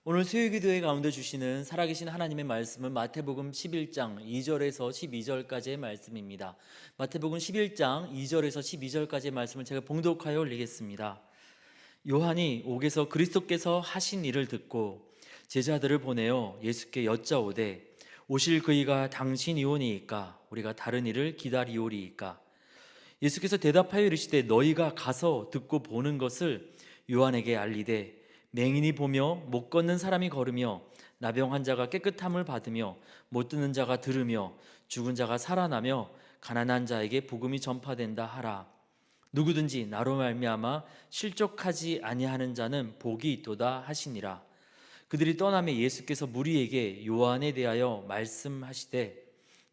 오늘 수요기도회 가운데 주시는 살아계신 하나님의 말씀은 마태복음 11장 2절에서 12절까지의 말씀입니다. 마태복음 11장 2절에서 12절까지의 말씀을 제가 봉독하여 올리겠습니다. 요한이 옥에서 그리스도께서 하신 일을 듣고 제자들을 보내어 예수께 여짜오되 오실 그이가 당신이오니이까 우리가 다른 일을 기다리오리이까. 예수께서 대답하여 이르시되 너희가 가서 듣고 보는 것을 요한에게 알리되 맹인이 보며 못 걷는 사람이 걸으며 나병 환자가 깨끗함을 받으며 못 듣는 자가 들으며 죽은 자가 살아나며 가난한 자에게 복음이 전파된다 하라. 누구든지 나로 말미암아 실족하지 아니하는 자는 복이 있도다 하시니라. 그들이 떠나매 예수께서 무리에게 요한에 대하여 말씀하시되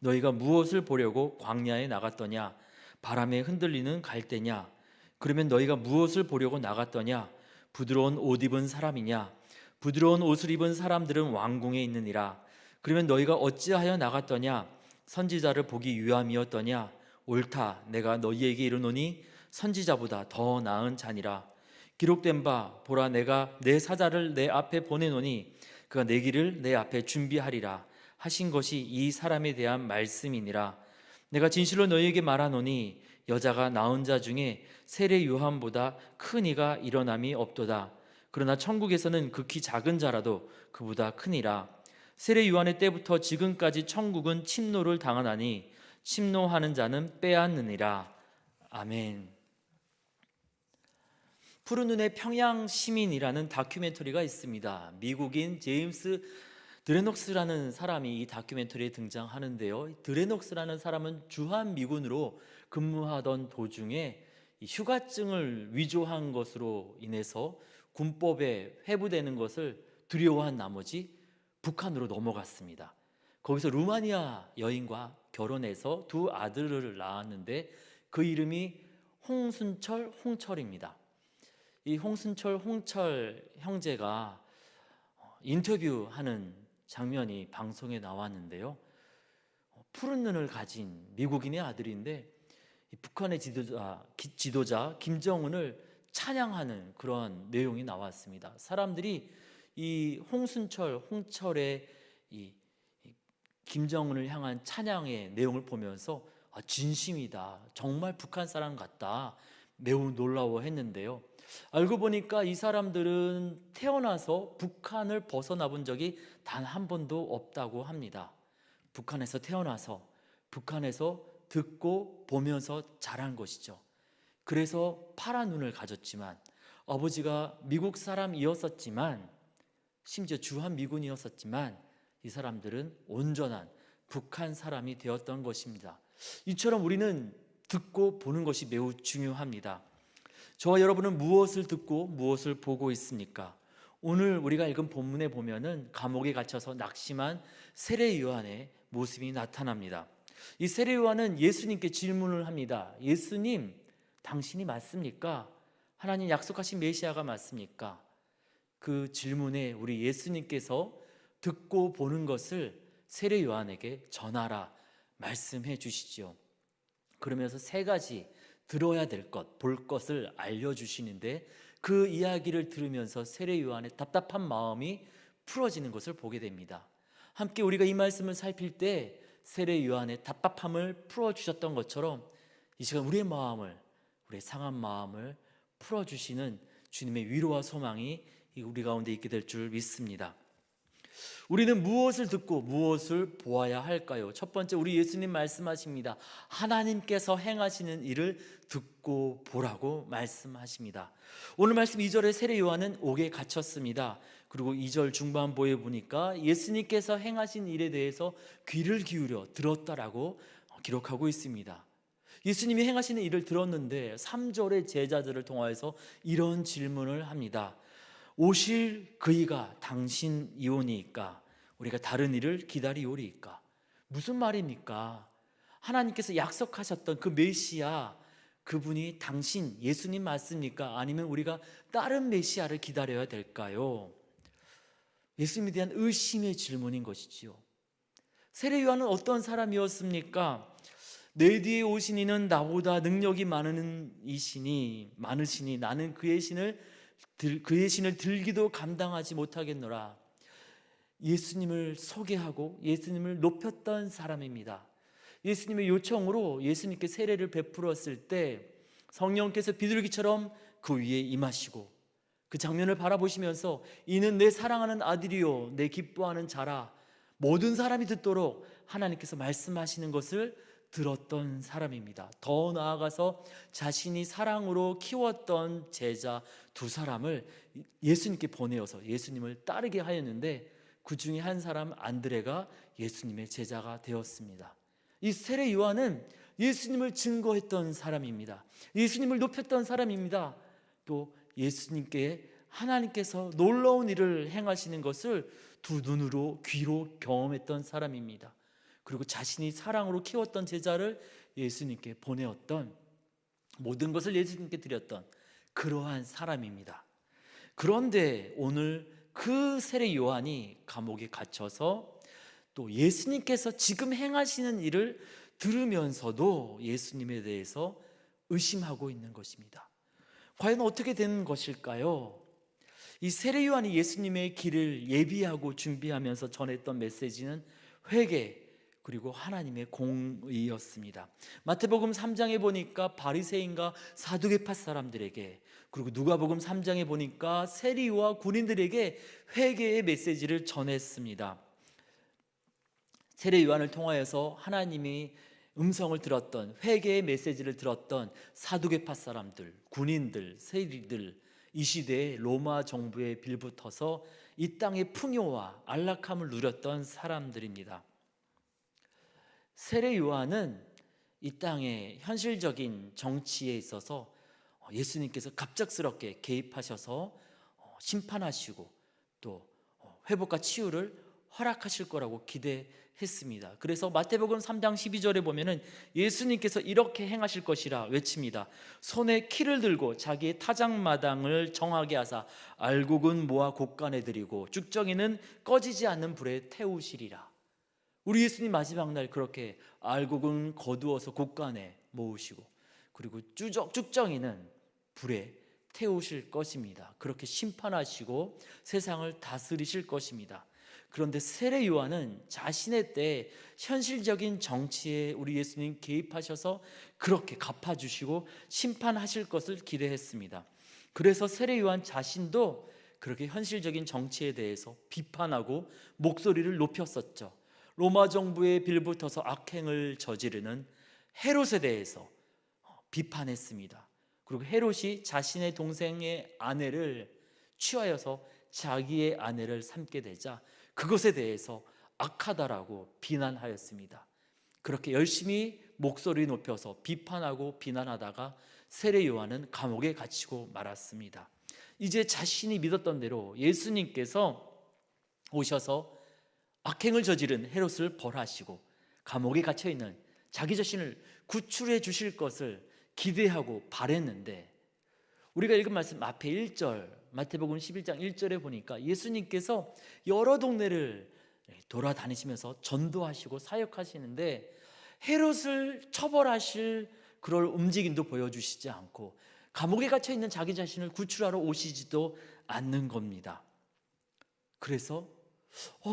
너희가 무엇을 보려고 광야에 나갔더냐? 바람에 흔들리는 갈대냐? 그러면 너희가 무엇을 보려고 나갔더냐? 부드러운 옷 입은 사람이냐? 부드러운 옷을 입은 사람들은 왕궁에 있느니라. 그러면 너희가 어찌하여 나갔더냐? 선지자를 보기 위함이었더냐? 옳다, 내가 너희에게 이르노니 선지자보다 더 나은 자니라. 기록된 바 보라, 내가 내 사자를 내 앞에 보내노니 그가 내 길을 내 앞에 준비하리라 하신 것이 이 사람에 대한 말씀이니라. 내가 진실로 너희에게 말하노니 여자가 낳은 자 중에 세례 요한보다 큰 이가 일어남이 없도다. 그러나 천국에서는 극히 작은 자라도 그보다 크니라. 세례 요한의 때부터 지금까지 천국은 침노를 당하나니 침노하는 자는 빼앗느니라. 아멘. 푸른 눈의 평양 시민이라는 다큐멘터리가 있습니다. 미국인 제임스 드레녹스라는 사람이 이 다큐멘터리에 등장하는데요. 드레녹스라는 사람은 주한미군으로 근무하던 도중에 휴가증을 위조한 것으로 인해서 군법에 회부되는 것을 두려워한 나머지 북한으로 넘어갔습니다. 거기서 루마니아 여인과 결혼해서 두 아들을 낳았는데 그 이름이 홍순철, 홍철입니다. 이 홍순철, 홍철 형제가 인터뷰하는 장면이 방송에 나왔는데요. 푸른 눈을 가진 미국인의 아들인데 북한의 지도자 김정은을 찬양하는 그런 내용이 나왔습니다. 사람들이 이 홍순철, 홍철의 이 김정은을 향한 찬양의 내용을 보면서 진심이다, 정말 북한 사람 같다, 매우 놀라워했는데요. 알고 보니까 이 사람들은 태어나서 북한을 벗어나 본 적이 단 한 번도 없다고 합니다. 북한에서 태어나서 북한에서 듣고 보면서 자란 것이죠. 그래서 파란 눈을 가졌지만 아버지가 미국 사람이었었지만 심지어 주한미군이었었지만 이 사람들은 온전한 북한 사람이 되었던 것입니다. 이처럼 우리는 듣고 보는 것이 매우 중요합니다. 저와 여러분은 무엇을 듣고 무엇을 보고 있습니까? 오늘 우리가 읽은 본문에 보면은 감옥에 갇혀서 낙심한 세례 요한의 모습이 나타납니다. 이 세례 요한은 예수님께 질문을 합니다. 예수님, 당신이 맞습니까? 하나님 약속하신 메시아가 맞습니까? 그 질문에 우리 예수님께서 듣고 보는 것을 세례 요한에게 전하라 말씀해 주시죠. 그러면서 세 가지 들어야 될 것, 볼 것을 알려주시는데 그 이야기를 들으면서 세례 요한의 답답한 마음이 풀어지는 것을 보게 됩니다. 함께 우리가 이 말씀을 살필 때 세례 요한의 답답함을 풀어주셨던 것처럼 이 시간 우리의 마음을, 우리의 상한 마음을 풀어주시는 주님의 위로와 소망이 우리 가운데 있게 될 줄 믿습니다. 우리는 무엇을 듣고 무엇을 보아야 할까요? 첫 번째, 우리 예수님 말씀하십니다. 하나님께서 행하시는 일을 듣고 보라고 말씀하십니다. 오늘 말씀 2절에 세례 요한은 옥에 갇혔습니다. 그리고 2절 중반부에 보니까 예수님께서 행하신 일에 대해서 귀를 기울여 들었다라고 기록하고 있습니다. 예수님이 행하시는 일을 들었는데 3절의 제자들을 통하여서 이런 질문을 합니다. 오실 그이가 당신이오니이까 우리가 다른 일을 기다리오리이까. 무슨 말입니까? 하나님께서 약속하셨던 그 메시아, 그분이 당신 예수님 맞습니까? 아니면 우리가 다른 메시아를 기다려야 될까요? 예수님에 대한 의심의 질문인 것이지요. 세례 요한은 어떤 사람이었습니까? 내 뒤에 오신 이는 나보다 능력이 많으시니 나는 그의 신을 들기도 감당하지 못하겠노라. 예수님을 소개하고 예수님을 높였던 사람입니다. 예수님의 요청으로 예수님께 세례를 베풀었을 때 성령께서 비둘기처럼 그 위에 임하시고 그 장면을 바라보시면서 이는 내 사랑하는 아들이요 내 기뻐하는 자라, 모든 사람이 듣도록 하나님께서 말씀하시는 것을 들었던 사람입니다. 더 나아가서 자신이 사랑으로 키웠던 제자 두 사람을 예수님께 보내어서 예수님을 따르게 하였는데 그 중에 한 사람 안드레가 예수님의 제자가 되었습니다. 이 세례 요한은 예수님을 증거했던 사람입니다. 예수님을 높였던 사람입니다. 또 예수님께 하나님께서 놀라운 일을 행하시는 것을 두 눈으로 귀로 경험했던 사람입니다. 그리고 자신이 사랑으로 키웠던 제자를 예수님께 보내었던, 모든 것을 예수님께 드렸던 그러한 사람입니다. 그런데 오늘 그 세례 요한이 감옥에 갇혀서 또 예수님께서 지금 행하시는 일을 들으면서도 예수님에 대해서 의심하고 있는 것입니다. 과연 어떻게 되는 것일까요? 이 세례 요한이 예수님의 길을 예비하고 준비하면서 전했던 메시지는 회개 그리고 하나님의 공의였습니다. 마태복음 3장에 보니까 바리새인과 사두개파 사람들에게, 그리고 누가복음 3장에 보니까 세리와 군인들에게 회개의 메시지를 전했습니다. 세례 요한을 통하여서 하나님이 음성을 들었던, 회개의 메시지를 들었던 사두개파 사람들, 군인들, 세리들, 이 시대에 로마 정부에 빌붙어서 이 땅의 풍요와 안락함을 누렸던 사람들입니다. 세례 요한은 이 땅의 현실적인 정치에 있어서 예수님께서 갑작스럽게 개입하셔서 심판하시고 또 회복과 치유를 허락하실 거라고 기대했습니다. 그래서 마태복음 3장 12절에 보면은 예수님께서 이렇게 행하실 것이라 외칩니다. 손에 키를 들고 자기의 타작마당을 정하게 하사 알곡은 모아 곳간에 들이고 쭉정이는 꺼지지 않는 불에 태우시리라. 우리 예수님 마지막 날 그렇게 알곡은 거두어서 곳간에 모으시고 그리고 쭉정이는 불에 태우실 것입니다. 그렇게 심판하시고 세상을 다스리실 것입니다. 그런데 세례 요한은 자신의 때 현실적인 정치에 우리 예수님 개입하셔서 그렇게 갚아주시고 심판하실 것을 기대했습니다. 그래서 세례 요한 자신도 그렇게 현실적인 정치에 대해서 비판하고 목소리를 높였었죠. 로마 정부에 빌붙어서 악행을 저지르는 헤롯에 대해서 비판했습니다. 그리고 헤롯이 자신의 동생의 아내를 취하여서 자기의 아내를 삼게 되자 그것에 대해서 악하다라고 비난하였습니다. 그렇게 열심히 목소리 높여서 비판하고 비난하다가 세례 요한은 감옥에 갇히고 말았습니다. 이제 자신이 믿었던 대로 예수님께서 오셔서 악행을 저지른 헤롯을 벌하시고 감옥에 갇혀있는 자기 자신을 구출해 주실 것을 기대하고 바랬는데, 우리가 읽은 말씀 앞에 1절 마태복음 11장 1절에 보니까 예수님께서 여러 동네를 돌아다니시면서 전도하시고 사역하시는데 헤롯을 처벌하실 그럴 움직임도 보여주시지 않고 감옥에 갇혀있는 자기 자신을 구출하러 오시지도 않는 겁니다. 그래서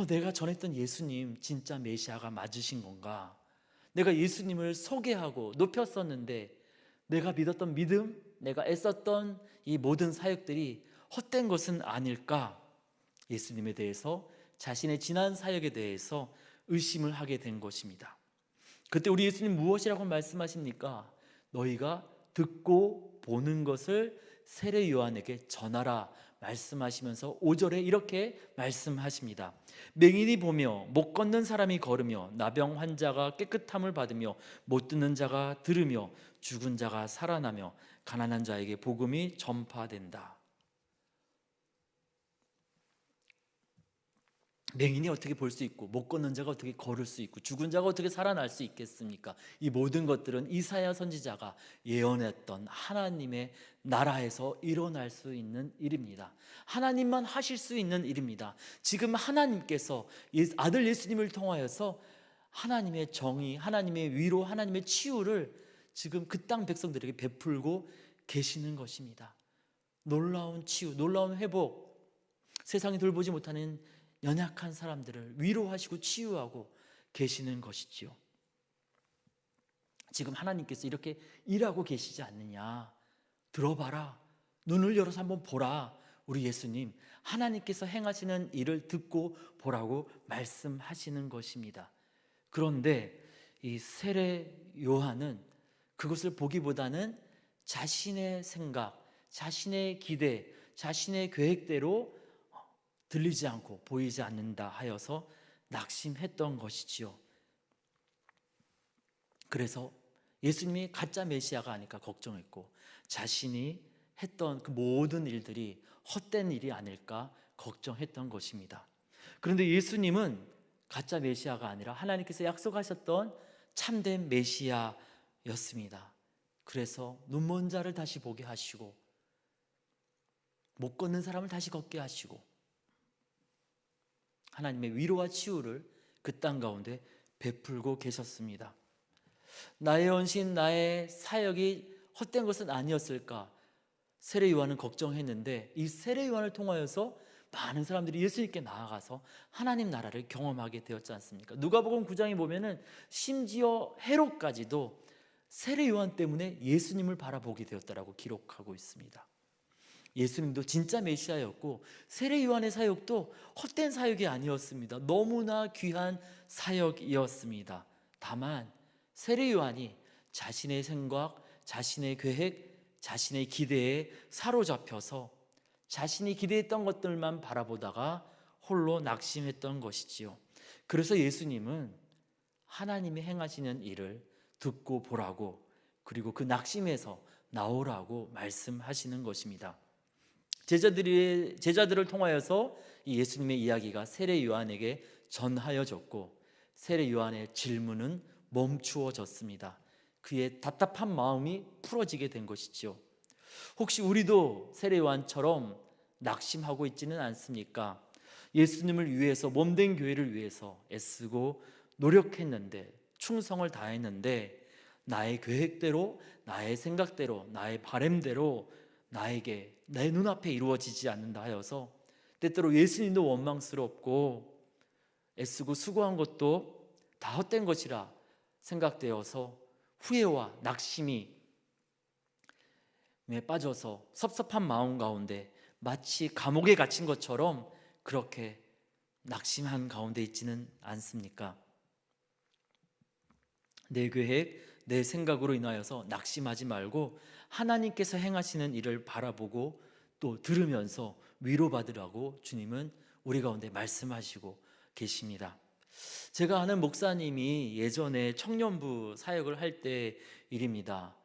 내가 전했던 예수님 진짜 메시아가 맞으신 건가? 내가 예수님을 소개하고 높였었는데 내가 믿었던 믿음, 내가 애썼던 이 모든 사역들이 헛된 것은 아닐까? 예수님에 대해서, 자신의 지난 사역에 대해서 의심을 하게 된 것입니다. 그때 우리 예수님 무엇이라고 말씀하십니까? 너희가 듣고 보는 것을 세례 요한에게 전하라 말씀하시면서 5절에 이렇게 말씀하십니다. 맹인이 보며 못 걷는 사람이 걸으며 나병 환자가 깨끗함을 받으며 못 듣는 자가 들으며 죽은 자가 살아나며 가난한 자에게 복음이 전파된다. 맹인이 어떻게 볼 수 있고 못 걷는 자가 어떻게 걸을 수 있고 죽은 자가 어떻게 살아날 수 있겠습니까? 이 모든 것들은 이사야 선지자가 예언했던 하나님의 나라에서 일어날 수 있는 일입니다. 하나님만 하실 수 있는 일입니다. 지금 하나님께서 아들 예수님을 통하여서 하나님의 정의, 하나님의 위로, 하나님의 치유를 지금 그 땅 백성들에게 베풀고 계시는 것입니다. 놀라운 치유, 놀라운 회복, 세상이 돌보지 못하는 연약한 사람들을 위로하시고 치유하고 계시는 것이지요. 지금 하나님께서 이렇게 일하고 계시지 않느냐? 들어봐라. 눈을 열어서 한번 보라. 우리 예수님, 하나님께서 행하시는 일을 듣고 보라고 말씀하시는 것입니다. 그런데 이 세례 요한은 그것을 보기보다는 자신의 생각, 자신의 기대, 자신의 계획대로 들리지 않고 보이지 않는다 하여서 낙심했던 것이지요. 그래서 예수님이 가짜 메시아가 아닐까 걱정했고, 자신이 했던 그 모든 일들이 헛된 일이 아닐까 걱정했던 것입니다. 그런데 예수님은 가짜 메시아가 아니라 하나님께서 약속하셨던 참된 메시아였습니다. 그래서 눈먼 자를 다시 보게 하시고, 못 걷는 사람을 다시 걷게 하시고, 하나님의 위로와 치유를 그 땅 가운데 베풀고 계셨습니다. 나의 헌신, 나의 사역이 헛된 것은 아니었을까? 세례 요한은 걱정했는데, 이 세례 요한을 통하여서 많은 사람들이 예수님께 나아가서 하나님 나라를 경험하게 되었지 않습니까? 누가복음 9장에 보면은 심지어 헤롯까지도 세례 요한 때문에 예수님을 바라보게 되었다라고 기록하고 있습니다. 예수님도 진짜 메시아였고, 세례 요한의 사역도 헛된 사역이 아니었습니다. 너무나 귀한 사역이었습니다. 다만 세례 요한이 자신의 생각, 자신의 계획, 자신의 기대에 사로잡혀서 자신이 기대했던 것들만 바라보다가 홀로 낙심했던 것이지요. 그래서 예수님은 하나님이 행하시는 일을 듣고 보라고, 그리고 그 낙심에서 나오라고 말씀하시는 것입니다. 제자들을 통하여서 이 예수님의 이야기가 세례 요한에게 전하여졌고, 세례 요한의 질문은 멈추어졌습니다. 그의 답답한 마음이 풀어지게 된 것이죠. 혹시 우리도 세례 요한처럼 낙심하고 있지는 않습니까? 예수님을 위해서, 몸된 교회를 위해서 애쓰고 노력했는데, 충성을 다했는데, 나의 계획대로, 나의 생각대로, 나의 바램대로 나에게, 내 눈앞에 이루어지지 않는다 하여서 때때로 예수님도 원망스럽고 애쓰고 수고한 것도 다 헛된 것이라 생각되어서 후회와 낙심이 빠져서 섭섭한 마음 가운데 마치 감옥에 갇힌 것처럼 그렇게 낙심한 가운데 있지는 않습니까? 내 계획, 내 생각으로 인하여서 낙심하지 말고 하나님께서 행하시는 일을 바라보고 또 들으면서 위로받으라고 주님은 우리 가운데 말씀하시고 계십니다. 제가 아는 목사님이 예전에 청년부 사역을 할 때 일입니다.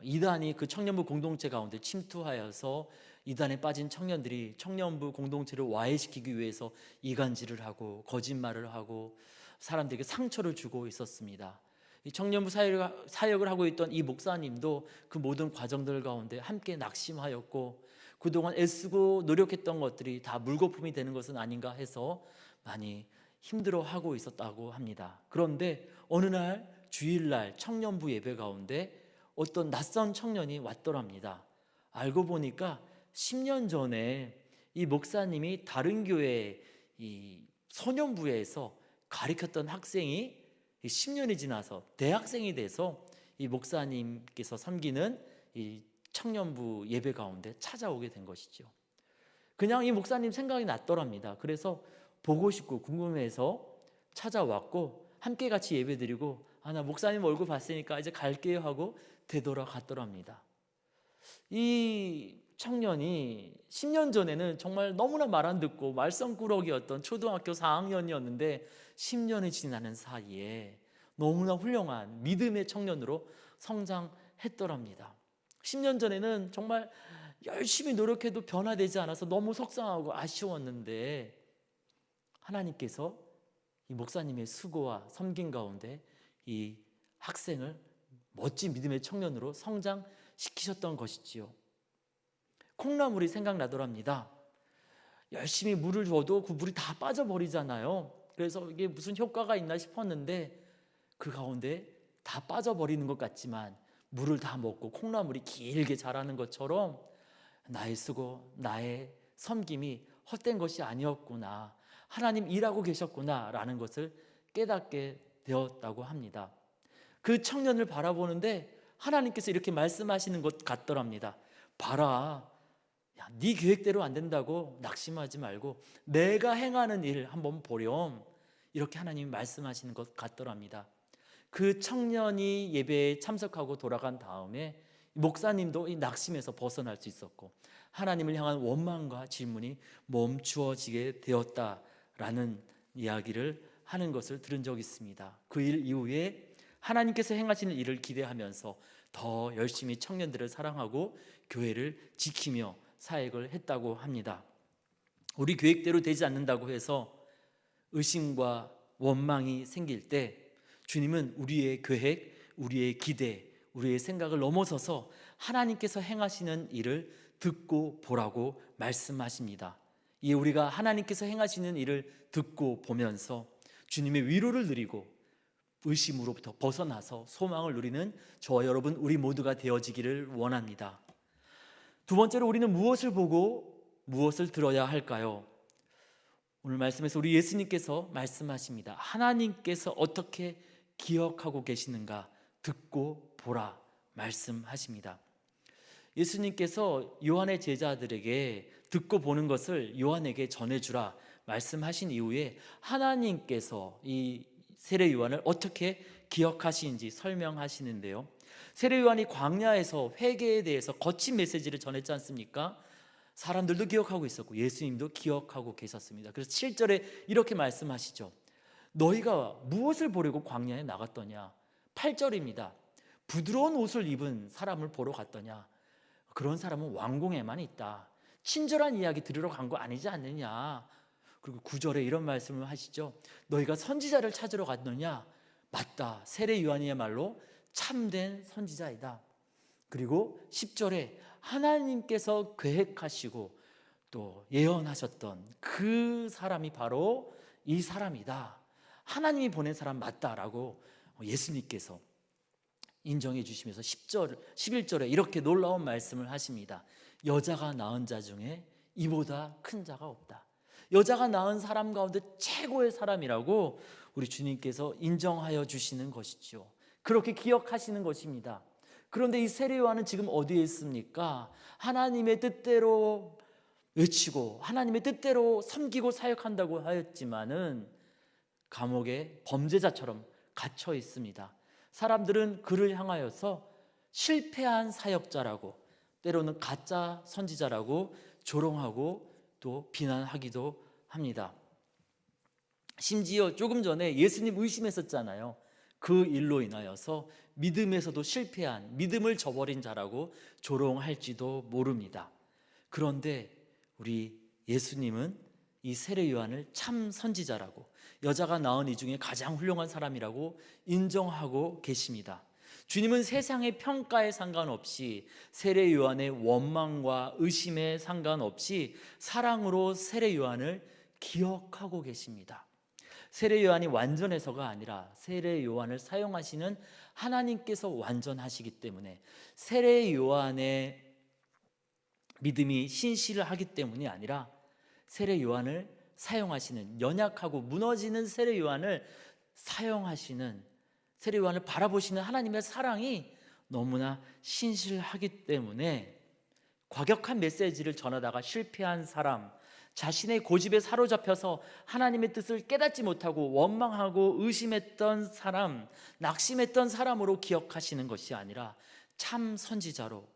이단이 그 청년부 공동체 가운데 침투하여서 이단에 빠진 청년들이 청년부 공동체를 와해시키기 위해서 이간질을 하고 거짓말을 하고 사람들에게 상처를 주고 있었습니다. 이 청년부 사역을 하고 있던 이 목사님도 그 모든 과정들 가운데 함께 낙심하였고, 그동안 애쓰고 노력했던 것들이 다 물거품이 되는 것은 아닌가 해서 많이 힘들어하고 있었다고 합니다. 그런데 어느 날 주일날 청년부 예배 가운데 어떤 낯선 청년이 왔더랍니다. 알고 보니까 10년 전에 이 목사님이 다른 교회 이 소년부에서 가르쳤던 학생이 10년이 지나서 대학생이 돼서 이 목사님께서 섬기는 이 청년부 예배 가운데 찾아오게 된 것이죠. 그냥 이 목사님 생각이 났더랍니다. 그래서 보고 싶고 궁금해서 찾아왔고 함께 같이 예배드리고, 나 목사님 얼굴 봤으니까 이제 갈게요 하고 되돌아갔더랍니다. 이 청년이 10년 전에는 정말 너무나 말 안 듣고 말썽꾸러기였던 초등학교 4학년이었는데 10년이 지나는 사이에 너무나 훌륭한 믿음의 청년으로 성장했더랍니다. 10년 전에는 정말 열심히 노력해도 변화되지 않아서 너무 속상하고 아쉬웠는데, 하나님께서 이 목사님의 수고와 섬김 가운데 이 학생을 멋진 믿음의 청년으로 성장시키셨던 것이지요. 콩나물이 생각나더랍니다. 열심히 물을 줘도 그 물이 다 빠져버리잖아요. 그래서 이게 무슨 효과가 있나 싶었는데 그 가운데 다 빠져버리는 것 같지만 물을 다 먹고 콩나물이 길게 자라는 것처럼 나의 수고, 나의 섬김이 헛된 것이 아니었구나. 하나님 일하고 계셨구나라는 것을 깨닫게 되었다고 합니다. 그 청년을 바라보는데 하나님께서 이렇게 말씀하시는 것 같더랍니다. 봐라, 야, 네 계획대로 안 된다고 낙심하지 말고 내가 행하는 일 한번 보렴. 이렇게 하나님이 말씀하시는 것 같더랍니다. 그 청년이 예배에 참석하고 돌아간 다음에 목사님도 이 낙심에서 벗어날 수 있었고 하나님을 향한 원망과 질문이 멈추어지게 되었다라는 이야기를 하는 것을 들은 적이 있습니다. 그 일 이후에 하나님께서 행하시는 일을 기대하면서 더 열심히 청년들을 사랑하고 교회를 지키며 사역을 했다고 합니다. 우리 계획대로 되지 않는다고 해서 의심과 원망이 생길 때 주님은 우리의 계획, 우리의 기대, 우리의 생각을 넘어서서 하나님께서 행하시는 일을 듣고 보라고 말씀하십니다. 이에 우리가 하나님께서 행하시는 일을 듣고 보면서 주님의 위로를 누리고 의심으로부터 벗어나서 소망을 누리는 저와 여러분 우리 모두가 되어지기를 원합니다. 두 번째로 우리는 무엇을 보고 무엇을 들어야 할까요? 오늘 말씀에서 우리 예수님께서 말씀하십니다. 하나님께서 어떻게 기억하고 계시는가 듣고 보라 말씀하십니다. 예수님께서 요한의 제자들에게 듣고 보는 것을 요한에게 전해주라 말씀하신 이후에 하나님께서 이 세례 요한을 어떻게 기억하시는지 설명하시는데요. 세례 요한이 광야에서 회개에 대해서 거친 메시지를 전했지 않습니까? 사람들도 기억하고 있었고 예수님도 기억하고 계셨습니다. 그래서 7절에 이렇게 말씀하시죠. 너희가 무엇을 보려고 광야에 나갔더냐? 8절입니다. 부드러운 옷을 입은 사람을 보러 갔더냐? 그런 사람은 왕궁에만 있다. 친절한 이야기 들으러 간 거 아니지 않느냐? 그리고 9절에 이런 말씀을 하시죠. 너희가 선지자를 찾으러 갔느냐? 맞다. 세례 요한이야말로 참된 선지자이다. 그리고 10절에 하나님께서 계획하시고 또 예언하셨던 그 사람이 바로 이 사람이다. 하나님이 보낸 사람 맞다라고 예수님께서 인정해 주시면서 10절, 11절에 이렇게 놀라운 말씀을 하십니다. 여자가 낳은 자 중에 이보다 큰 자가 없다. 여자가 낳은 사람 가운데 최고의 사람이라고 우리 주님께서 인정하여 주시는 것이죠. 그렇게 기억하시는 것입니다. 그런데 이 세례 요한은 지금 어디에 있습니까? 하나님의 뜻대로 외치고 하나님의 뜻대로 섬기고 사역한다고 하였지만은 감옥에 범죄자처럼 갇혀 있습니다. 사람들은 그를 향하여서 실패한 사역자라고 때로는 가짜 선지자라고 조롱하고 또 비난하기도 합니다. 심지어 조금 전에 예수님 의심했었잖아요. 그 일로 인하여서 믿음에서도 실패한 믿음을 저버린 자라고 조롱할지도 모릅니다. 그런데 우리 예수님은 이 세례 요한을 참 선지자라고 여자가 낳은 이 중에 가장 훌륭한 사람이라고 인정하고 계십니다. 주님은 세상의 평가에 상관없이 세례 요한의 원망과 의심에 상관없이 사랑으로 세례 요한을 기억하고 계십니다. 세례 요한이 완전해서가 아니라 세례 요한을 사용하시는 하나님께서 완전하시기 때문에 세례 요한의 믿음이 신실하기 때문이 아니라 세례 요한을 사용하시는 연약하고 무너지는 세례 요한을 사용하시는 세례 요한을 바라보시는 하나님의 사랑이 너무나 신실하기 때문에 과격한 메시지를 전하다가 실패한 사람, 자신의 고집에 사로잡혀서 하나님의 뜻을 깨닫지 못하고 원망하고 의심했던 사람, 낙심했던 사람으로 기억하시는 것이 아니라 참 선지자로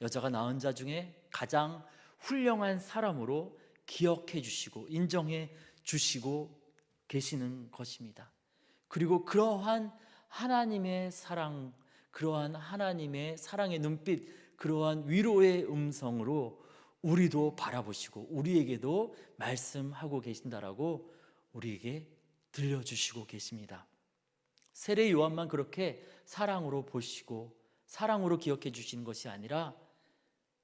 여자가 낳은 자 중에 가장 훌륭한 사람으로 기억해 주시고 인정해 주시고 계시는 것입니다. 그리고 그러한 하나님의 사랑, 그러한 하나님의 사랑의 눈빛, 그러한 위로의 음성으로 우리도 바라보시고 우리에게도 말씀하고 계신다라고 우리에게 들려주시고 계십니다. 세례 요한만 그렇게 사랑으로 보시고 사랑으로 기억해 주시는 것이 아니라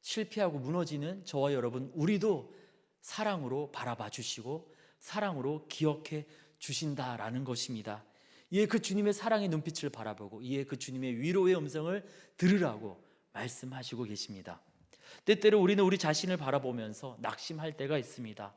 실패하고 무너지는 저와 여러분 우리도 사랑으로 바라봐 주시고 사랑으로 기억해 주신다라는 것입니다. 이에 그 주님의 사랑의 눈빛을 바라보고 이에 그 주님의 위로의 음성을 들으라고 말씀하시고 계십니다. 때때로 우리는 우리 자신을 바라보면서 낙심할 때가 있습니다.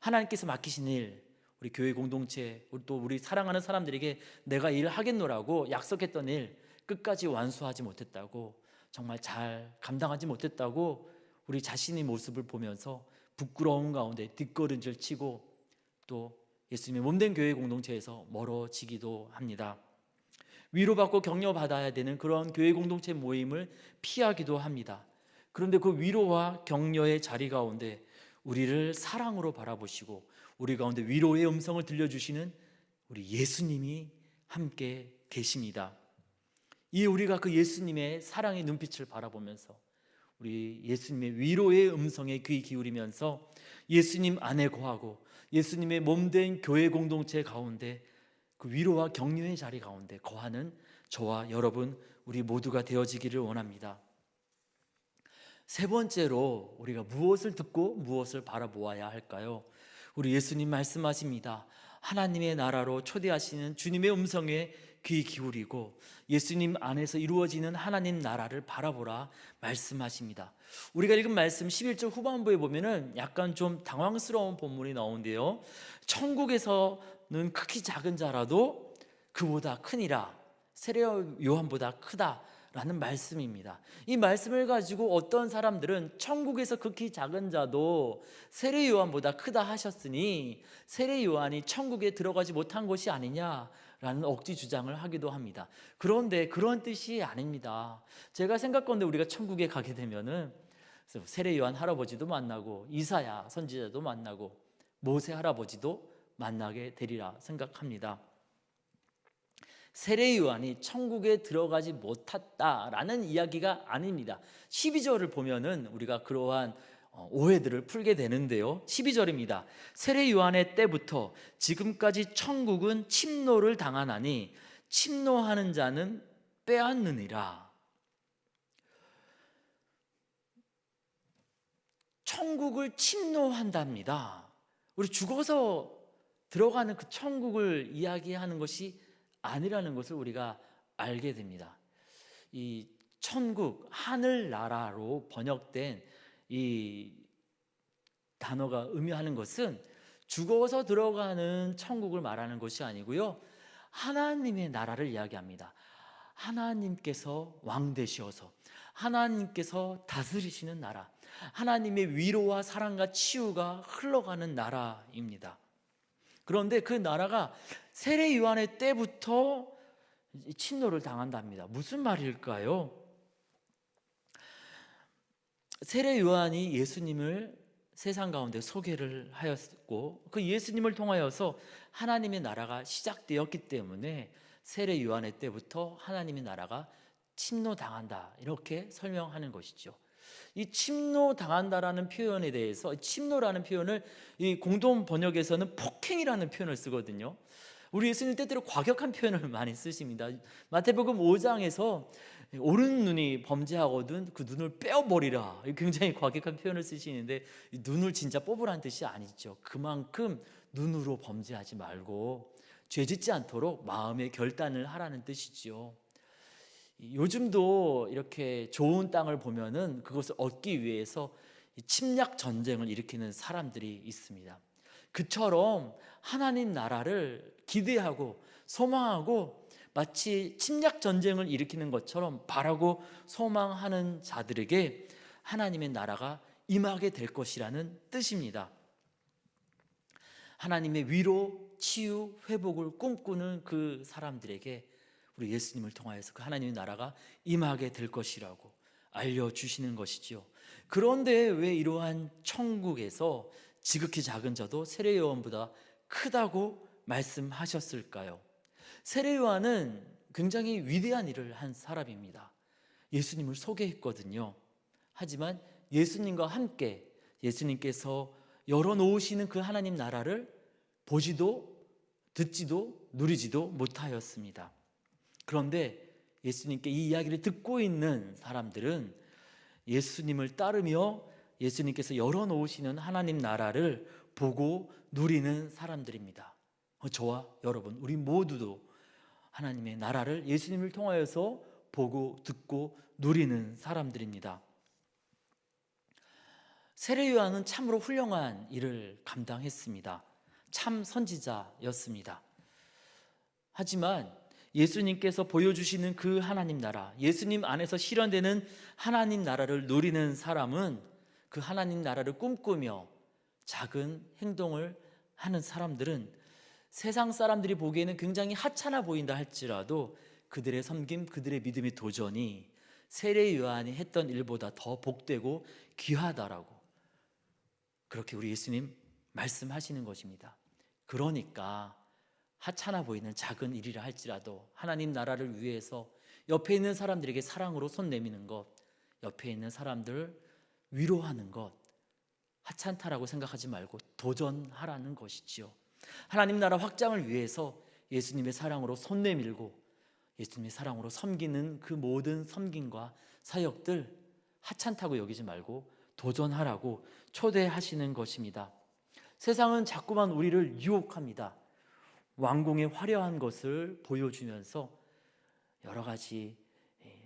하나님께서 맡기신 일 우리 교회 공동체, 또 우리 사랑하는 사람들에게 내가 일하겠노라고 약속했던 일 끝까지 완수하지 못했다고, 정말 잘 감당하지 못했다고 우리 자신의 모습을 보면서 부끄러운 가운데 뒷걸음질 치고 또 예수님의 몸된 교회 공동체에서 멀어지기도 합니다. 위로받고 격려받아야 되는 그런 교회 공동체 모임을 피하기도 합니다. 그런데 그 위로와 격려의 자리 가운데 우리를 사랑으로 바라보시고 우리 가운데 위로의 음성을 들려주시는 우리 예수님이 함께 계십니다. 이 우리가 그 예수님의 사랑의 눈빛을 바라보면서 우리 예수님의 위로의 음성에 귀 기울이면서 예수님 안에 거하고 예수님의 몸된 교회 공동체 가운데 그 위로와 격려의 자리 가운데 거하는 저와 여러분 우리 모두가 되어지기를 원합니다. 세 번째로 우리가 무엇을 듣고 무엇을 바라보아야 할까요? 우리 예수님 말씀하십니다. 하나님의 나라로 초대하시는 주님의 음성에 귀 기울이고 예수님 안에서 이루어지는 하나님 나라를 바라보라 말씀하십니다. 우리가 읽은 말씀 11절 후반부에 보면은 약간 좀 당황스러운 본문이 나오는데요. 천국에서는 크기 작은 자라도 그보다 크니라, 세례 요한보다 크다라는 말씀입니다. 이 말씀을 가지고 어떤 사람들은 천국에서 극히 작은 자도 세례 요한보다 크다 하셨으니 세례 요한이 천국에 들어가지 못한 것이 아니냐라는 억지 주장을 하기도 합니다. 그런데 그런 뜻이 아닙니다. 제가 생각건데 우리가 천국에 가게 되면은 세례 요한 할아버지도 만나고 이사야 선지자도 만나고 모세 할아버지도 만나게 되리라 생각합니다. 세례 요한이 천국에 들어가지 못했다라는 이야기가 아닙니다. 12절을 보면은 우리가 그러한 오해들을 풀게 되는데요. 12절입니다. 세례 요한의 때부터 지금까지 천국은 침노를 당하나니 침노하는 자는 빼앗느니라. 천국을 침노한답니다. 우리 죽어서 들어가는 그 천국을 이야기하는 것이 아니라는 것을 우리가 알게 됩니다. 이 천국, 하늘나라로 번역된 이 단어가 의미하는 것은 죽어서 들어가는 천국을 말하는 것이 아니고요, 하나님의 나라를 이야기합니다. 하나님께서 왕 되시어서 하나님께서 다스리시는 나라, 하나님의 위로와 사랑과 치유가 흘러가는 나라입니다. 그런데 그 나라가 세례 요한의 때부터 침노를 당한답니다. 무슨 말일까요? 세례 요한이 예수님을 세상 가운데 소개를 하였고 그 예수님을 통하여서 하나님의 나라가 시작되었기 때문에 세례 요한의 때부터 하나님의 나라가 침노당한다, 이렇게 설명하는 것이죠. 이 침노당한다라는 표현에 대해서, 침노라는 표현을 이 공동 번역에서는 폭행이라는 표현을 쓰거든요. 우리 예수님 때때로 과격한 표현을 많이 쓰십니다. 마태복음 5장에서 오른 눈이 범죄하거든 그 눈을 빼어버리라, 굉장히 과격한 표현을 쓰시는데 눈을 진짜 뽑으라는 뜻이 아니죠. 그만큼 눈으로 범죄하지 말고 죄짓지 않도록 마음의 결단을 하라는 뜻이죠. 요즘도 이렇게 좋은 땅을 보면은 그것을 얻기 위해서 침략 전쟁을 일으키는 사람들이 있습니다. 그처럼 하나님 나라를 기대하고 소망하고 마치 침략 전쟁을 일으키는 것처럼 바라고 소망하는 자들에게 하나님의 나라가 임하게 될 것이라는 뜻입니다. 하나님의 위로, 치유, 회복을 꿈꾸는 그 사람들에게 우리 예수님을 통하여서 그 하나님의 나라가 임하게 될 것이라고 알려주시는 것이지요. 그런데 왜 이러한 천국에서 지극히 작은 자도 세례 요한보다 크다고 말씀하셨을까요? 세례 요한은 굉장히 위대한 일을 한 사람입니다. 예수님을 소개했거든요. 하지만 예수님과 함께 예수님께서 열어놓으시는 그 하나님 나라를 보지도 듣지도 누리지도 못하였습니다. 그런데 예수님께 이 이야기를 듣고 있는 사람들은 예수님을 따르며 예수님께서 열어놓으시는 하나님 나라를 보고 누리는 사람들입니다. 저와 여러분, 우리 모두도 하나님의 나라를 예수님을 통하여서 보고 듣고 누리는 사람들입니다. 세례 요한은 참으로 훌륭한 일을 감당했습니다. 참 선지자였습니다. 하지만 예수님께서 보여주시는 그 하나님 나라, 예수님 안에서 실현되는 하나님 나라를 누리는 사람은 그 하나님 나라를 꿈꾸며 작은 행동을 하는 사람들은 세상 사람들이 보기에는 굉장히 하찮아 보인다 할지라도 그들의 섬김, 그들의 믿음의 도전이 세례 요한이 했던 일보다 더 복되고 귀하다라고 그렇게 우리 예수님 말씀하시는 것입니다. 그러니까 하찮아 보이는 작은 일이라 할지라도 하나님 나라를 위해서 옆에 있는 사람들에게 사랑으로 손 내미는 것, 옆에 있는 사람들을 위로하는 것, 하찮다라고 생각하지 말고 도전하라는 것이지요. 하나님 나라 확장을 위해서 예수님의 사랑으로 손 내밀고 예수님의 사랑으로 섬기는 그 모든 섬김과 사역들 하찮다고 여기지 말고 도전하라고 초대하시는 것입니다. 세상은 자꾸만 우리를 유혹합니다. 왕궁의 화려한 것을 보여주면서 여러 가지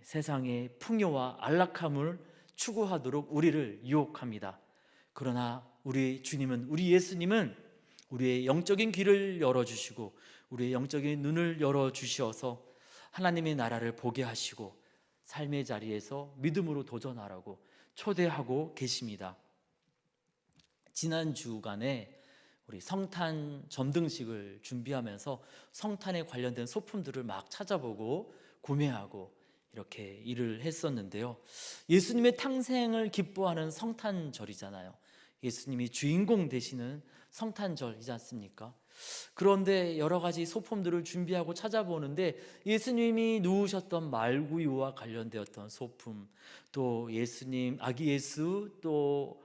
세상의 풍요와 안락함을 추구하도록 우리를 유혹합니다. 그러나 우리 주님은, 우리 예수님은 우리의 영적인 귀를 열어주시고 우리의 영적인 눈을 열어주셔서 하나님의 나라를 보게 하시고 삶의 자리에서 믿음으로 도전하라고 초대하고 계십니다. 지난 주간에 우리 성탄 점등식을 준비하면서 성탄에 관련된 소품들을 막 찾아보고 구매하고 이렇게 일을 했었는데요. 예수님의 탄생을 기뻐하는 성탄절이잖아요. 예수님이 주인공 되시는 성탄절이지 않습니까? 그런데 여러 가지 소품들을 준비하고 찾아보는데 예수님이 누우셨던 말구유와 관련되었던 소품, 또 예수님, 아기 예수, 또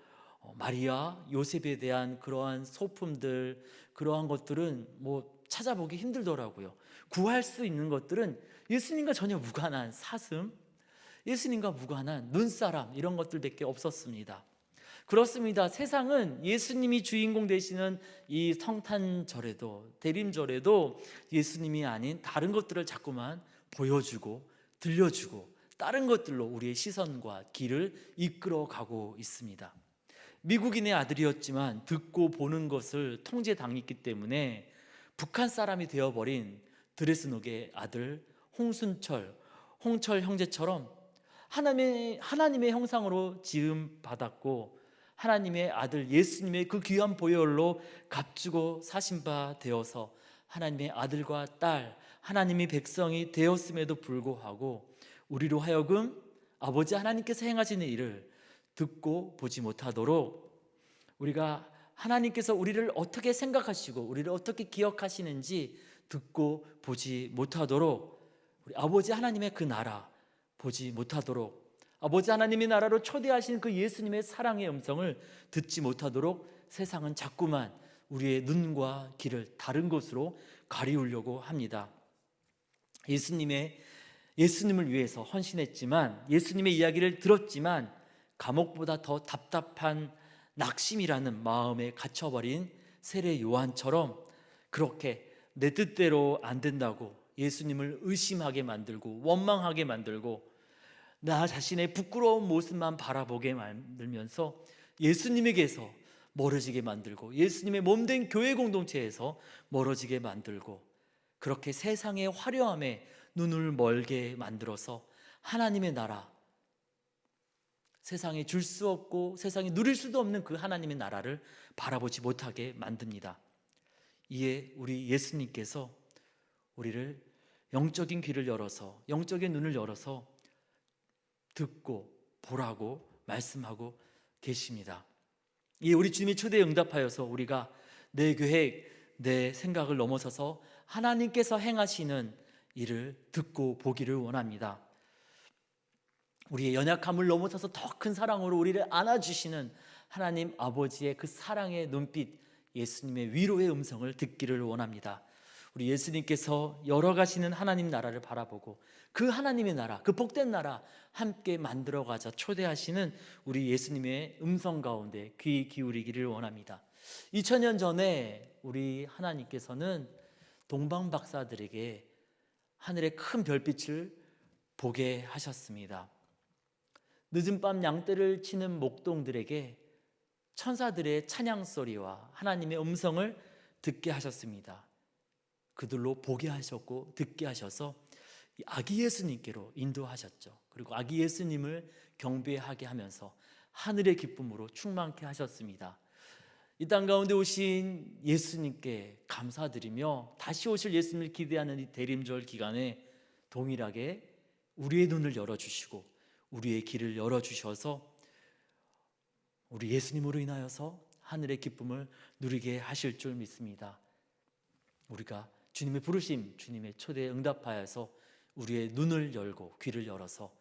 마리아, 요셉에 대한 그러한 소품들, 그러한 것들은 뭐 찾아보기 힘들더라고요. 구할 수 있는 것들은 예수님과 전혀 무관한 사슴, 예수님과 무관한 눈사람, 이런 것들밖에 없었습니다. 그렇습니다. 세상은 예수님이 주인공 되시는 이 성탄절에도, 대림절에도 예수님이 아닌 다른 것들을 자꾸만 보여주고 들려주고 다른 것들로 우리의 시선과 길을 이끌어가고 있습니다. 미국인의 아들이었지만 듣고 보는 것을 통제당했기 때문에 북한 사람이 되어버린 드레스녹의 아들 홍철 형제처럼 하나님의 형상으로 지음 받았고 하나님의 아들 예수님의 그 귀한 보혈로 값주고 사신 바 되어서 하나님의 아들과 딸, 하나님의 백성이 되었음에도 불구하고 우리로 하여금 아버지 하나님께서 행하시는 일을 듣고 보지 못하도록, 우리가 하나님께서 우리를 어떻게 생각하시고 우리를 어떻게 기억하시는지 듣고 보지 못하도록, 우리 아버지 하나님의 그 나라 보지 못하도록, 아버지 하나님의 나라로 초대하신 그 예수님의 사랑의 음성을 듣지 못하도록 세상은 자꾸만 우리의 눈과 귀를 다른 곳으로 가리우려고 합니다. 예수님을 위해서 헌신했지만, 예수님의 이야기를 들었지만 감옥보다 더 답답한 낙심이라는 마음에 갇혀버린 세례 요한처럼 그렇게 내 뜻대로 안 된다고 예수님을 의심하게 만들고 원망하게 만들고 나 자신의 부끄러운 모습만 바라보게 만들면서 예수님에게서 멀어지게 만들고 예수님의 몸된 교회 공동체에서 멀어지게 만들고 그렇게 세상의 화려함에 눈을 멀게 만들어서 하나님의 나라, 세상에 줄 수 없고 세상에 누릴 수도 없는 그 하나님의 나라를 바라보지 못하게 만듭니다. 이에 우리 예수님께서 우리를 영적인 귀를 열어서, 영적인 눈을 열어서 듣고 보라고 말씀하고 계십니다. 이에 우리 주님이 초대에 응답하여서 우리가 내 계획, 내 생각을 넘어서서 하나님께서 행하시는 일을 듣고 보기를 원합니다. 우리의 연약함을 넘어서서 더 큰 사랑으로 우리를 안아주시는 하나님 아버지의 그 사랑의 눈빛, 예수님의 위로의 음성을 듣기를 원합니다. 우리 예수님께서 열어가시는 하나님 나라를 바라보고 그 하나님의 나라, 그 복된 나라 함께 만들어가자 초대하시는 우리 예수님의 음성 가운데 귀 기울이기를 원합니다. 2000년 전에 우리 하나님께서는 동방 박사들에게 하늘의 큰 별빛을 보게 하셨습니다. 늦은 밤 양떼를 치는 목동들에게 천사들의 찬양 소리와 하나님의 음성을 듣게 하셨습니다. 그들로 보게 하셨고 듣게 하셔서 아기 예수님께로 인도하셨죠. 그리고 아기 예수님을 경배하게 하면서 하늘의 기쁨으로 충만케 하셨습니다. 이 땅 가운데 오신 예수님께 감사드리며 다시 오실 예수님을 기대하는 이 대림절 기간에 동일하게 우리의 눈을 열어주시고 우리의 길을 열어주셔서 우리 예수님으로 인하여서 하늘의 기쁨을 누리게 하실 줄 믿습니다. 우리가 주님의 부르심, 주님의 초대에 응답하여서 우리의 눈을 열고 귀를 열어서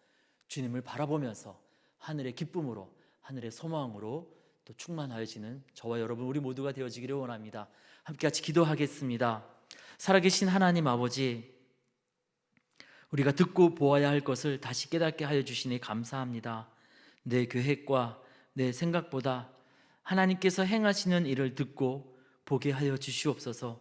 주님을 바라보면서 하늘의 기쁨으로, 하늘의 소망으로 또 충만하여지는 저와 여러분 우리 모두가 되어지기를 원합니다. 함께 같이 기도하겠습니다. 살아계신 하나님 아버지, 우리가 듣고 보아야 할 것을 다시 깨닫게 하여 주시니 감사합니다. 내 계획과 내 생각보다 하나님께서 행하시는 일을 듣고 보게 하여 주시옵소서.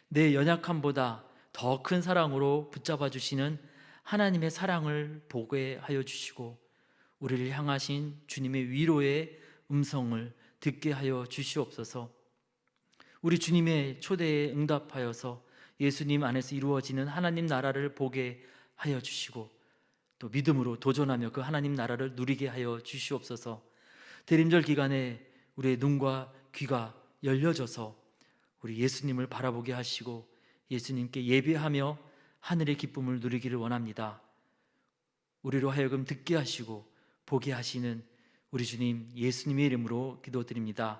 내 연약함보다 더 큰 사랑으로 붙잡아 주시는 하나님의 사랑을 보게 하여 주시고 우리를 향하신 주님의 위로의 음성을 듣게 하여 주시옵소서. 우리 주님의 초대에 응답하여서 예수님 안에서 이루어지는 하나님 나라를 보게 하여 주시고 또 믿음으로 도전하며 그 하나님 나라를 누리게 하여 주시옵소서. 대림절 기간에 우리의 눈과 귀가 열려져서 우리 예수님을 바라보게 하시고 예수님께 예배하며 하늘의 기쁨을 누리기를 원합니다. 우리로 하여금 듣게 하시고 보게 하시는 우리 주님 예수님의 이름으로 기도드립니다.